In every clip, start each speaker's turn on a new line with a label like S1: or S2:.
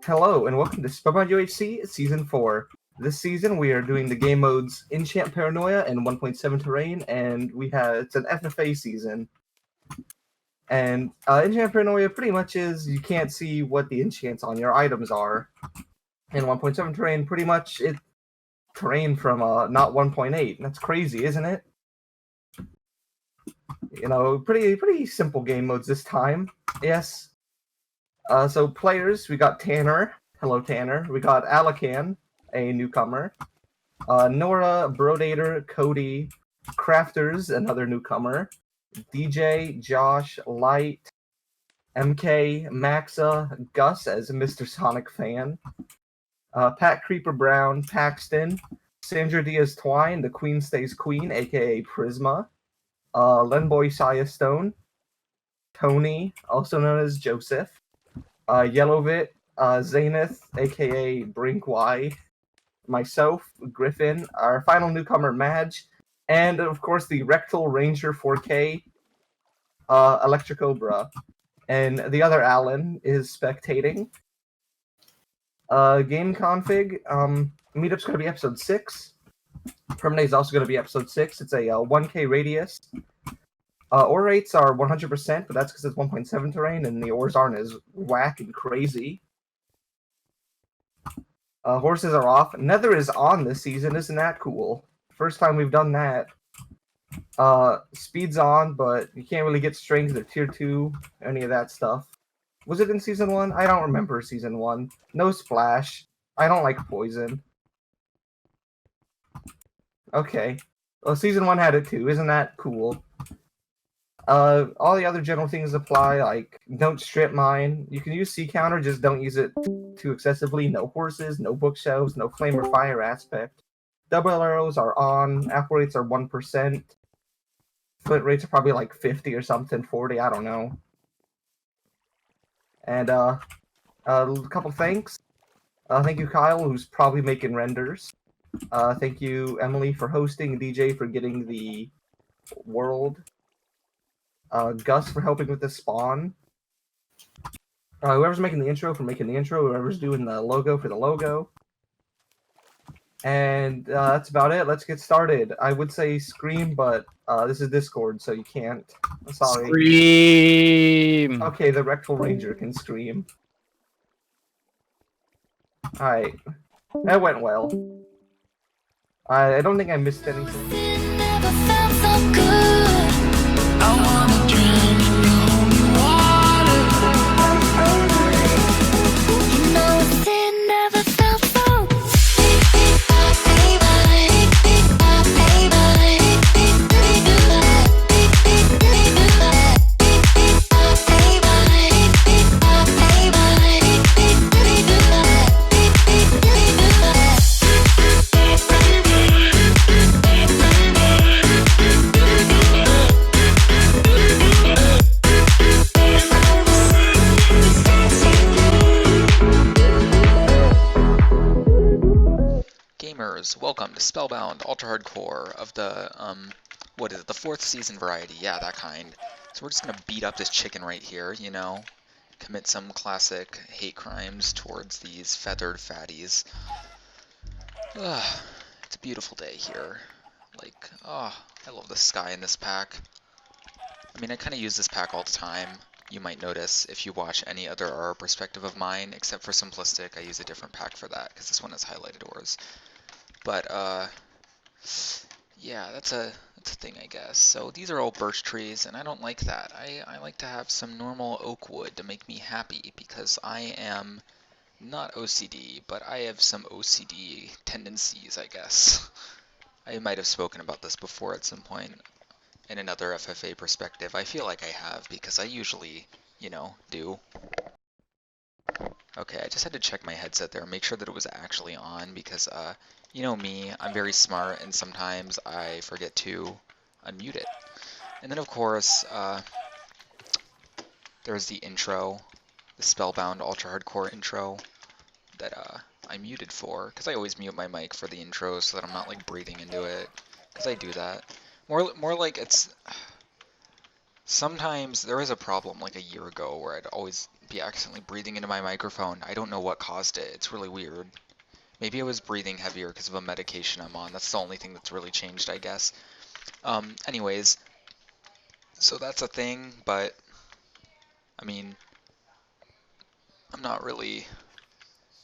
S1: Hello, and welcome to Spellbound UHC Season 4. This season, we are doing the game modes Enchant Paranoia and 1.7 Terrain, and it's an FFA season. And Enchant Paranoia pretty much is you can't see what the enchants on your items are. And 1.7 Terrain, pretty much it's terrain from not 1.8. That's crazy, isn't it? You know, pretty simple game modes this time. Yes. So players, we got Tanner. Hello, Tanner. We got Alakan, a newcomer. Nora, Brodator, Cody, Crafters, another newcomer. DJ, Josh, Light, MK, Maxa, Gus as a Mr. Sonic fan. Pat Creeper Brown, Paxton, Sandra Diaz Twine, the Queen Stays Queen, aka Prisma. Lenboy Saya Stone, Tony, also known as Joseph. YellowVitt, Zaneth, aka Brink Y, myself, Griffin, our final newcomer, Madge, and of course the Rectal Ranger 4K, ElectriCobra. And the other Alan is spectating. Game config, meetup's going to be episode 6. Permanent is also going to be episode 6. It's a 1K radius. Ore rates are 100%, but that's because it's 1.7 terrain and the ores aren't as whack and crazy. Horses are off. Nether is on this season. Isn't that cool? First time we've done that. Speed's on, but you can't really get strength or tier 2, any of that stuff. Was it in season 1? I don't remember season 1. No splash. I don't like poison. Okay. Well, season 1 had it too. Isn't that cool? All the other general things apply, like don't strip mine. You can use C counter, just don't use it too excessively. No horses, no bookshelves, no flame or fire aspect. Double arrows are on. Apple rates are 1%. Flint rates are probably like 50 or something, 40, I don't know. And a couple thanks. Thank you, Kyle, who's probably making renders. Thank you, Emily, for hosting, DJ for getting the world. Gus for helping with the spawn. Whoever's making the intro for making the intro. Whoever's doing the logo for the logo. And that's about it. Let's get started. I would say scream, but this is Discord, so you can't. I'm sorry.
S2: Scream!
S1: Okay, the Rectal Ranger can scream. Alright. That went well. I don't think I missed anything.
S3: It never felt so good. I wanna drown in your holy water. You know it never felt so.
S2: Welcome to Spellbound Ultra Hardcore of the, what is it, the 4th season variety, yeah, that kind. So we're just gonna beat up this chicken right here, you know, commit some classic hate crimes towards these feathered fatties. It's a beautiful day here. Like, I love the sky in this pack. I mean, I kind of use this pack all the time. You might notice if you watch any other RR perspective of mine, except for Simplistic, I use a different pack for that, because this one has highlighted ores. But, yeah, that's a thing, I guess. So these are all birch trees, and I don't like that. I like to have some normal oak wood to make me happy, because I am not OCD, but I have some OCD tendencies, I guess. I might have spoken about this before at some point in another FFA perspective. I feel like I have, because I usually, you know, do. Okay, I just had to check my headset there, make sure that it was actually on, because, you know me, I'm very smart, and sometimes I forget to unmute it. And then, of course, there's the intro, the Spellbound Ultra Hardcore intro that I muted for, because I always mute my mic for the intro so that I'm not, like, breathing into it, because I do that. More like it's... Sometimes there was a problem like a year ago where I'd always be accidentally breathing into my microphone. I don't know what caused it. It's really weird. Maybe I was breathing heavier because of a medication I'm on. That's the only thing that's really changed, I guess. Anyways, so that's a thing, but I mean, I'm not really,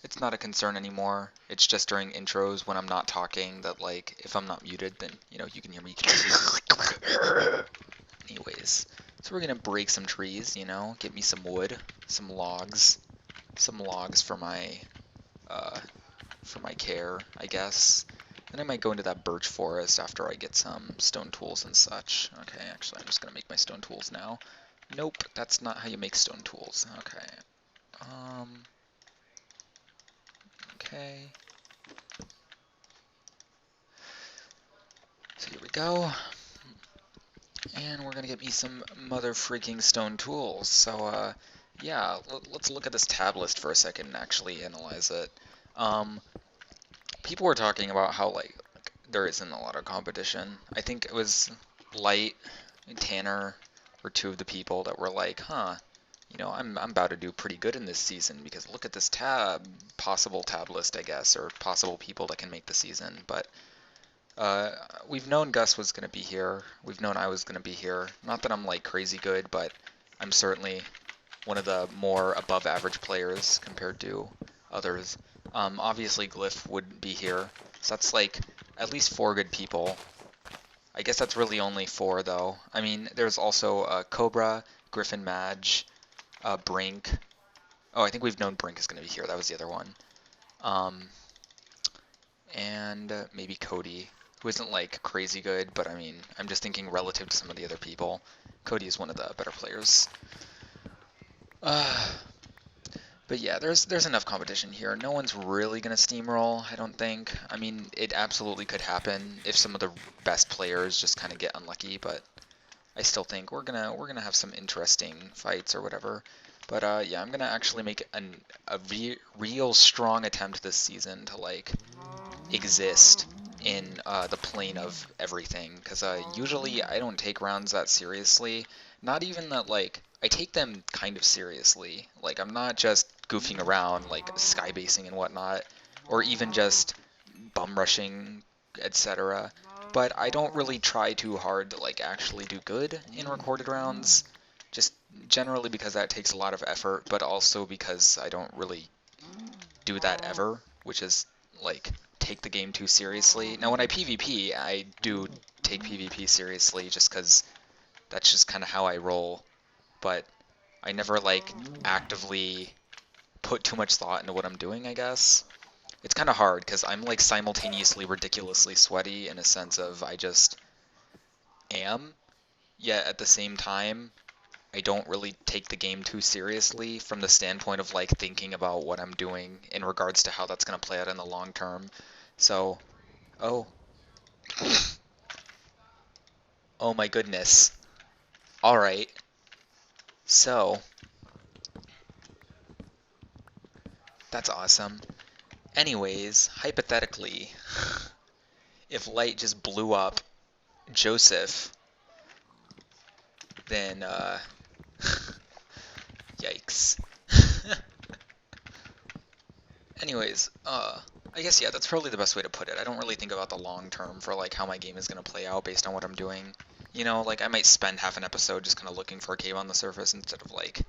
S2: it's not a concern anymore. It's just during intros when I'm not talking that, like, if I'm not muted, then, you know, you can hear me. Anyways, so we're gonna break some trees, you know, get me some wood, some logs for my care, I guess. Then I might go into that birch forest after I get some stone tools and such. Okay, actually, I'm just gonna make my stone tools now. Nope, that's not how you make stone tools. Okay. Okay. So here we go. And we're gonna get me some mother freaking stone tools. So, yeah, let's look at this tab list for a second and actually analyze it. People were talking about how, like, there isn't a lot of competition. I think it was Light and Tanner were two of the people that were like, huh, you know, I'm about to do pretty good in this season because look at this possible tab list, I guess, or possible people that can make the season. But we've known Gus was going to be here. We've known I was going to be here. Not that I'm, like, crazy good, but I'm certainly one of the more above average players compared to others. Obviously Glyph would be here, so that's like at least 4 good people. I guess that's really only 4 though. I mean, there's also Cobra, Griffin Madge, Brink. Oh, I think we've known Brink is going to be here. That was the other one. And maybe Cody, who isn't like crazy good, but I mean, I'm just thinking relative to some of the other people. Cody is one of the better players. But yeah, there's enough competition here. No one's really gonna steamroll, I don't think. I mean, it absolutely could happen if some of the best players just kind of get unlucky, but I still think we're gonna have some interesting fights or whatever. But yeah, I'm gonna actually make a real strong attempt this season to, like, exist in the plane of everything, because usually I don't take rounds that seriously. Not even that, like, I take them kind of seriously. Like, I'm not just goofing around, like skybasing and whatnot, or even just bum rushing, etc. But I don't really try too hard to, like, actually do good in recorded rounds, just generally because that takes a lot of effort, but also because I don't really do that ever, which is, like, take the game too seriously. Now, when I PvP, I do take PvP seriously just because that's just kind of how I roll, but I never, like, actively put too much thought into what I'm doing, I guess. It's kind of hard because I'm, like, simultaneously ridiculously sweaty in a sense of I just am, yet at the same time, I don't really take the game too seriously from the standpoint of, like, thinking about what I'm doing in regards to how that's going to play out in the long term. So, oh my goodness. Alright. So, that's awesome. Anyways, hypothetically, if Light just blew up Joseph, then, yikes. Anyways, I guess, yeah, that's probably the best way to put it. I don't really think about the long term for, like, how my game is going to play out based on what I'm doing. You know, like, I might spend half an episode just kind of looking for a cave on the surface instead of, like,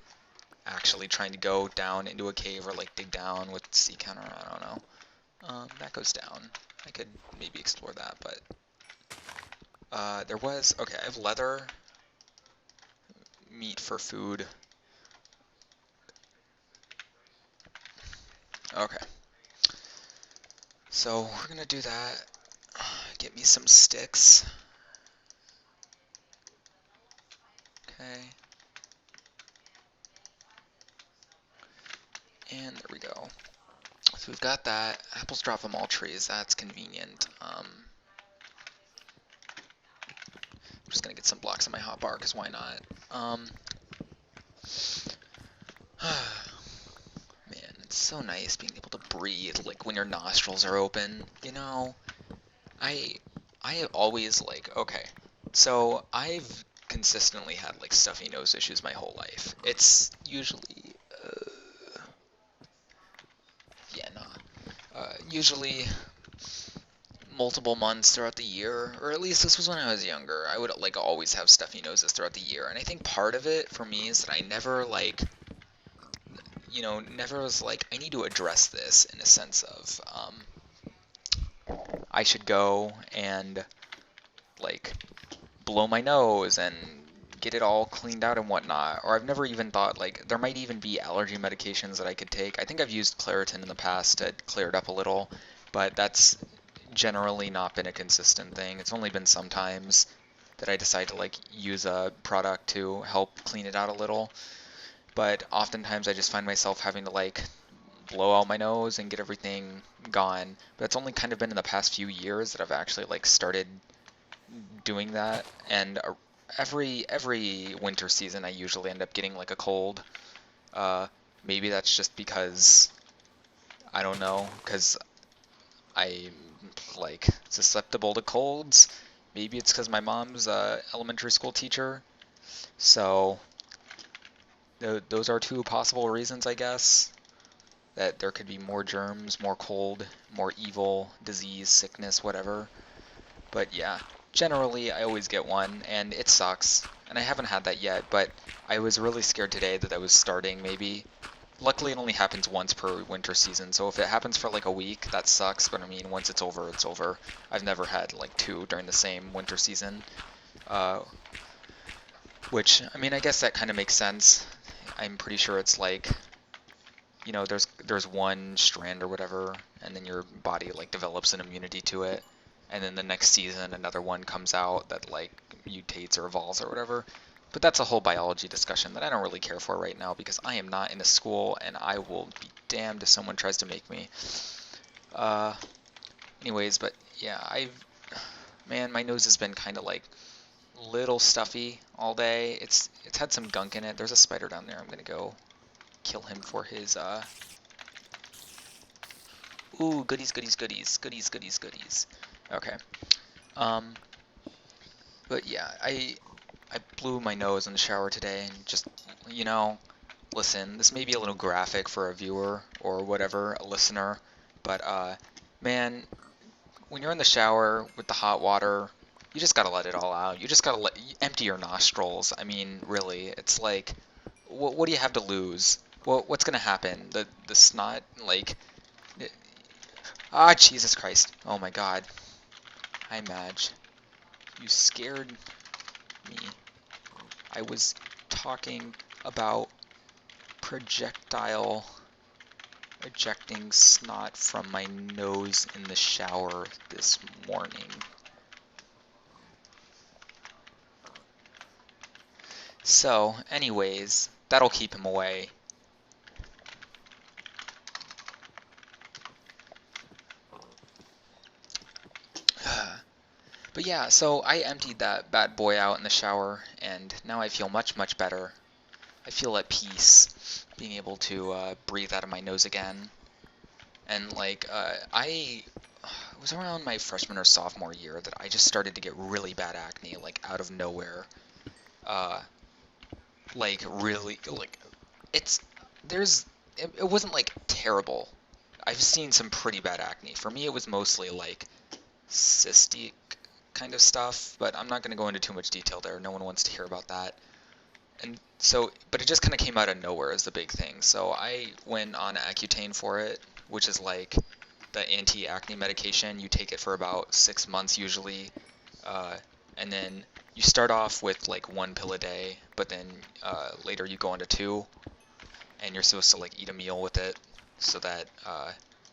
S2: actually trying to go down into a cave or, like, dig down with sea counter. I don't know. That goes down. I could maybe explore that, but there was, okay, I have leather, meat for food. Okay. So we're gonna do that. Get me some sticks. Okay. And there we go. So we've got that. Apples drop from all trees. That's convenient. I'm just gonna get some blocks on my hotbar, because why not? Man, it's so nice being able to breathe, like, when your nostrils are open, you know? I have always, like, okay, so I've consistently had, like, stuffy nose issues my whole life. It's usually usually multiple months throughout the year, or at least this was when I was younger. I would like always have stuffy noses throughout the year, and I think part of it for me is that I never like, never was like, I need to address this in a sense of, I should go and like blow my nose and get it all cleaned out and whatnot. Or I've never even thought like there might even be allergy medications that I could take. I think I've used Claritin in the past to clear it up a little, but that's generally not been a consistent thing. It's only been sometimes that I decide to like use a product to help clean it out a little. But oftentimes I just find myself having to like blow out my nose and get everything gone. But it's only kind of been in the past few years that I've actually like started doing that. And every winter season I usually end up getting like a cold. Maybe that's just because I don't know, because I'm like susceptible to colds. Maybe it's because my mom's a elementary school teacher. So those are two possible reasons, I guess, that there could be more germs, more cold, more evil, disease, sickness, whatever. But yeah, generally I always get one, and it sucks. And I haven't had that yet, but I was really scared today that I was starting maybe. Luckily it only happens once per winter season, so if it happens for like a week, that sucks, but I mean, once it's over, it's over. I've never had like two during the same winter season. Which, I mean, I guess that kind of makes sense. I'm pretty sure it's like, there's one strand or whatever, and then your body like develops an immunity to it, and then the next season another one comes out that like mutates or evolves or whatever. But that's a whole biology discussion that I don't really care for right now because I am not in a school, and I will be damned if someone tries to make me. Anyways, but yeah, man, my nose has been kind of like little stuffy all day. It's had some gunk in it. There's a spider down there. I'm gonna go kill him for his ooh, goodies, goodies, goodies, goodies, goodies, goodies. Okay. But yeah, I blew my nose in the shower today, and just, listen, this may be a little graphic for a viewer or whatever, a listener, but man, when you're in the shower with the hot water, you just gotta let it all out. You just gotta empty your nostrils. I mean, really, it's like, what do you have to lose? What's gonna happen? The snot, like, Jesus Christ! Oh my God! Hi, Madge. You scared me. I was talking about projectile ejecting snot from my nose in the shower this morning. So, anyways, that'll keep him away. But yeah, so I emptied that bad boy out in the shower, and now I feel much, much better. I feel at peace, being able to breathe out of my nose again. And like, it was around my freshman or sophomore year that I just started to get really bad acne, like out of nowhere. Like really, like, it wasn't like terrible. I've seen some pretty bad acne. For me, it was mostly like cystic kind of stuff, but I'm not going to go into too much detail there. No one wants to hear about that. And so, but it just kind of came out of nowhere is the big thing. So I went on Accutane for it, which is like the anti-acne medication. You take it for about 6 months usually, and then you start off with like 1 pill a day, but then later you go on to 2, and you're supposed to like eat a meal with it so that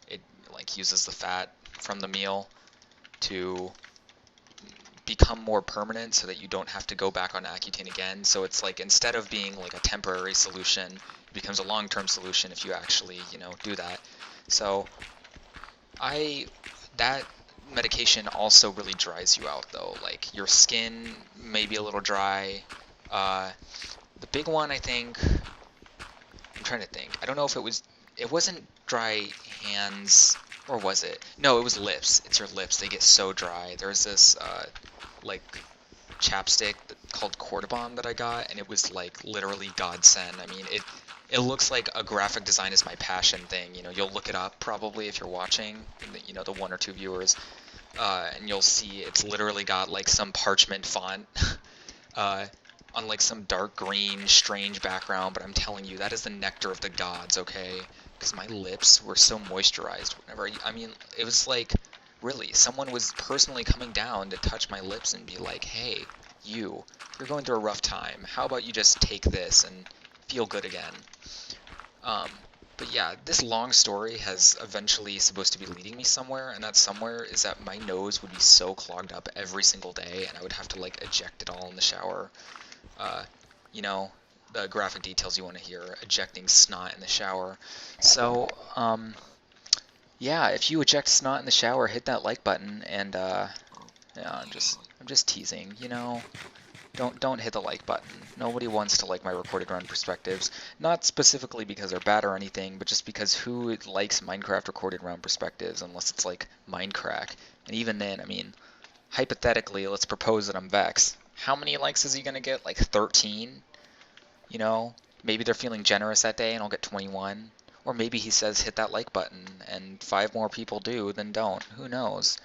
S2: it like uses the fat from the meal to become more permanent so that you don't have to go back on Accutane again. So it's like, instead of being like a temporary solution, it becomes a long-term solution if you actually, do that. So that medication also really dries you out though. Like, your skin may be a little dry. The big one, I think, I'm trying to think. I don't know if it wasn't dry hands, or was it? No, it was lips. It's your lips. They get so dry. There's this like chapstick called Cortibon that I got, and it was like literally godsend. I mean, it looks like a graphic design is my passion thing. You know, you'll look it up probably if you're watching, you know, the 1 or 2 viewers, and you'll see it's literally got like some parchment font on like some dark green strange background, but I'm telling you, that is the nectar of the gods, okay? Because my lips were so moisturized whenever I mean, it was like, really, someone was personally coming down to touch my lips and be like, hey, you're going through a rough time. How about you just take this and feel good again? But yeah, this long story has eventually supposed to be leading me somewhere, and that somewhere is that my nose would be so clogged up every single day, and I would have to like eject it all in the shower. You know, the graphic details you want to hear, ejecting snot in the shower. So, yeah, if you eject snot in the shower, hit that like button, and yeah, I'm just teasing, you know. Don't hit the like button. Nobody wants to like my recorded run perspectives. Not specifically because they're bad or anything, but just because who likes Minecraft recorded run perspectives unless it's like Minecraft. And even then, I mean, hypothetically, let's propose that I'm Vex. How many likes is he gonna get? Like 13? You know? Maybe they're feeling generous that day and I'll get 21. Or maybe he says hit that like button and 5 more people do than don't. Who knows?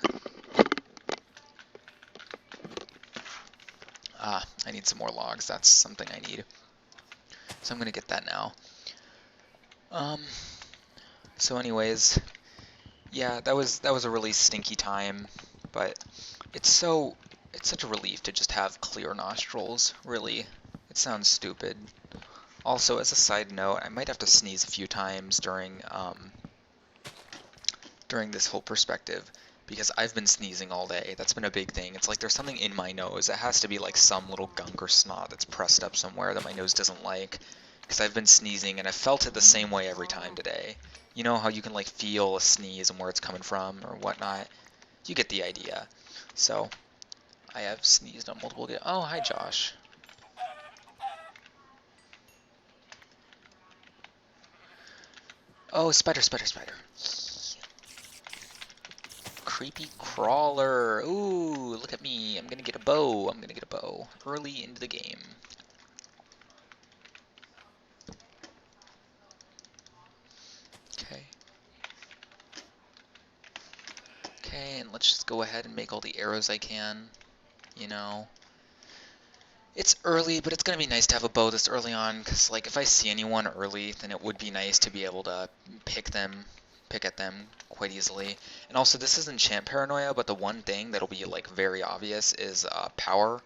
S2: I need some more logs. That's something I need. So I'm gonna get that now. So anyways, yeah, that was a really stinky time, but it's such a relief to just have clear nostrils, really. It sounds stupid. Also, as a side note, I might have to sneeze a few times during this whole perspective, because I've been sneezing all day. That's been a big thing. It's like there's something in my nose. It has to be like some little gunk or snot that's pressed up somewhere that my nose doesn't like, because I've been sneezing and I felt it the same way every time today. You know how you can like feel a sneeze and where it's coming from or whatnot? You get the idea. So, I have sneezed on multiple days. Oh, hi Josh. Oh, spider. Creepy crawler. Ooh, look at me. I'm gonna get a bow. Early into the game. Okay, and let's just go ahead and make all the arrows I can. You know. It's early, but it's gonna be nice to have a bow this early on, because like if I see anyone early, then it would be nice to be able to pick at them quite easily. And also, this is Enchant Paranoia, but the one thing that'll be like very obvious is power.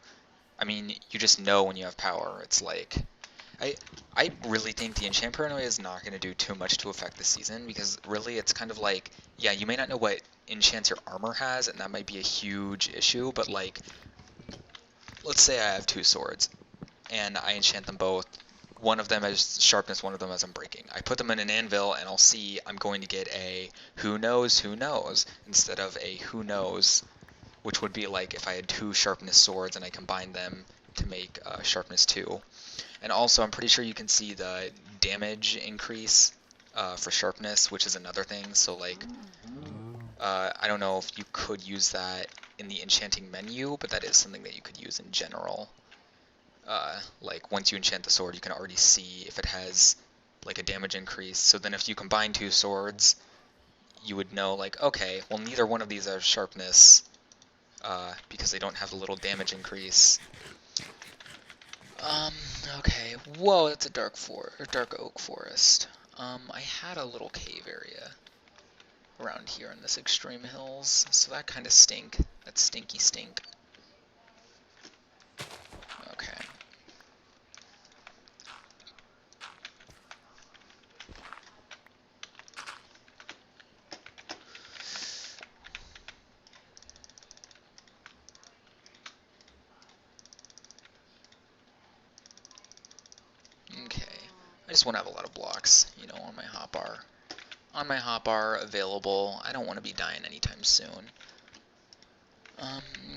S2: I mean, you just know when you have power. It's like, I really think the Enchant Paranoia is not going to do too much to affect this season, because really it's kind of like, yeah, you may not know what enchants your armor has, and that might be a huge issue, but like, let's say I have 2 swords, and I enchant them both. One of them has sharpness, one of them has unbreaking. I put them in an anvil, and I'll see I'm going to get a who knows, instead of a who knows, which would be like if I had 2 sharpness swords and I combined them to make sharpness 2. And also, I'm pretty sure you can see the damage increase for sharpness, which is another thing. So like, I don't know if you could use that in the enchanting menu, but that is something that you could use in general. Like once you enchant the sword, you can already see if it has like a damage increase. So then if you combine 2 swords, you would know like, okay, well neither one of these have sharpness because they don't have a little damage increase. Okay, whoa, that's a dark oak forest. I had a little cave area around here in this extreme hills, so that kind of stink. That stinky stink. Okay. Okay. I just want to have a lot of blocks, you know, on my hotbar. On my hotbar, available. I don't want to be dying anytime soon.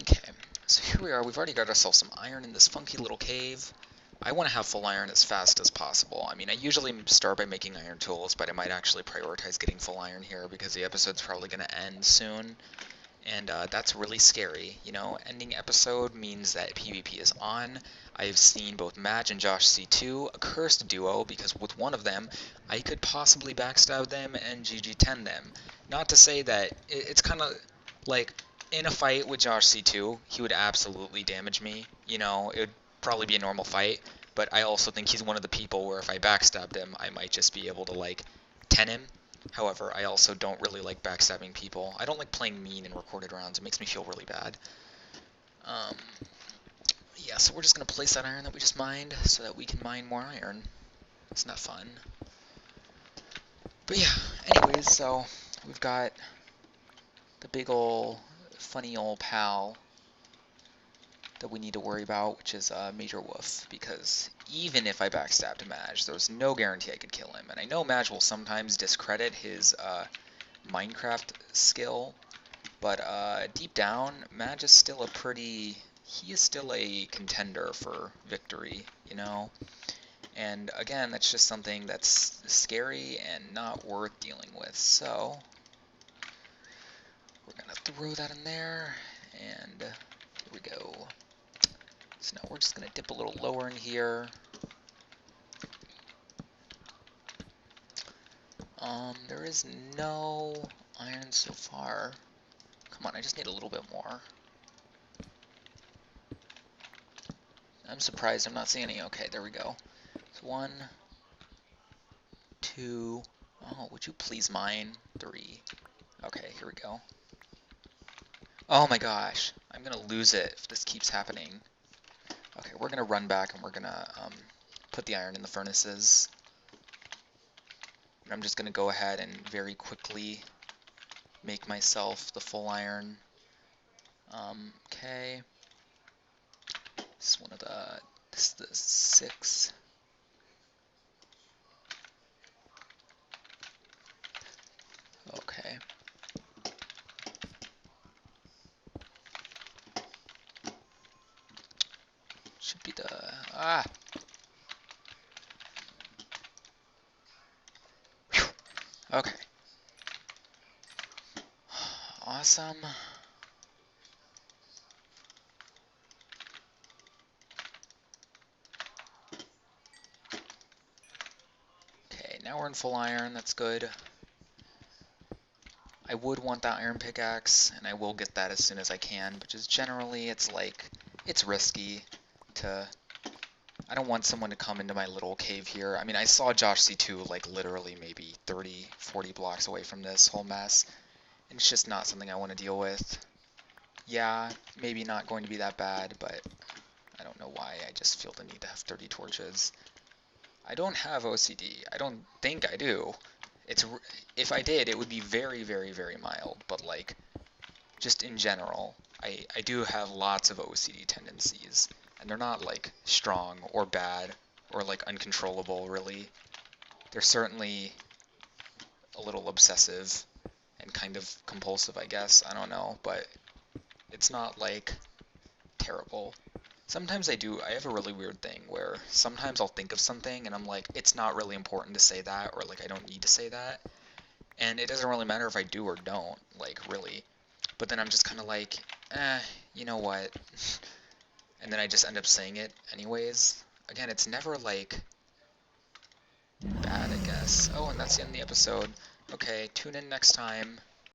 S2: Okay. So here we are. We've already got ourselves some iron in this funky little cave. I want to have full iron as fast as possible. I mean, I usually start by making iron tools, but I might actually prioritize getting full iron here because the episode's probably going to end soon. And that's really scary, you know. Ending episode means that PvP is on. I've seen both Madge and Josh C2, a cursed duo, because with one of them, I could possibly backstab them and GG10 them. Not to say that it's kind of like in a fight with Josh C2, he would absolutely damage me. You know, it would probably be a normal fight, but I also think he's one of the people where if I backstabbed him, I might just be able to like 10 him. However, I also don't really like backstabbing people. I don't like playing mean in recorded rounds. It makes me feel really bad. Yeah, so we're just going to place that iron that we just mined so that we can mine more iron. Isn't that fun? But yeah, anyways, so we've got the big ol' funny ol' pal that we need to worry about, which is Major Wolf, because even if I backstabbed Madge, there's no guarantee I could kill him. And I know Madge will sometimes discredit his Minecraft skill, but deep down, Madge is still he is still a contender for victory, you know? And again, that's just something that's scary and not worth dealing with, so we're gonna throw that in there, and here we go. So now we're just going to dip a little lower in here. There is no iron so far. Come on, I just need a little bit more. I'm surprised I'm not seeing any. Okay, there we go. So 1, 2, oh, would you please mine? 3. Okay, here we go. Oh my gosh, I'm going to lose it if this keeps happening. Okay, we're going to run back and we're going to put the iron in the furnaces. I'm just going to go ahead and very quickly make myself the full iron. Okay. This is this is the 6. Okay. Should be the, Whew. Okay. Awesome. Okay, now we're in full iron, that's good. I would want that iron pickaxe, and I will get that as soon as I can, but just generally it's like, it's risky to, I don't want someone to come into my little cave here. I mean, I saw Josh C2 like literally maybe 30, 40 blocks away from this whole mess, and it's just not something I want to deal with. Yeah, maybe not going to be that bad, but I don't know why, I just feel the need to have 30 torches. I don't have OCD. I don't think I do. If I did, it would be very, very, very mild, but like, just in general, I do have lots of OCD tendencies, and they're not like strong or bad or like uncontrollable, really. They're certainly a little obsessive and kind of compulsive, I guess. I don't know, but it's not like terrible. Sometimes I have a really weird thing where sometimes I'll think of something and I'm like, it's not really important to say that, or like I don't need to say that. And it doesn't really matter if I do or don't, like really. But then I'm just kind of like, you know what? And then I just end up saying it anyways. Again, it's never like bad, I guess. Oh, and that's the end of the episode. Okay, tune in next time.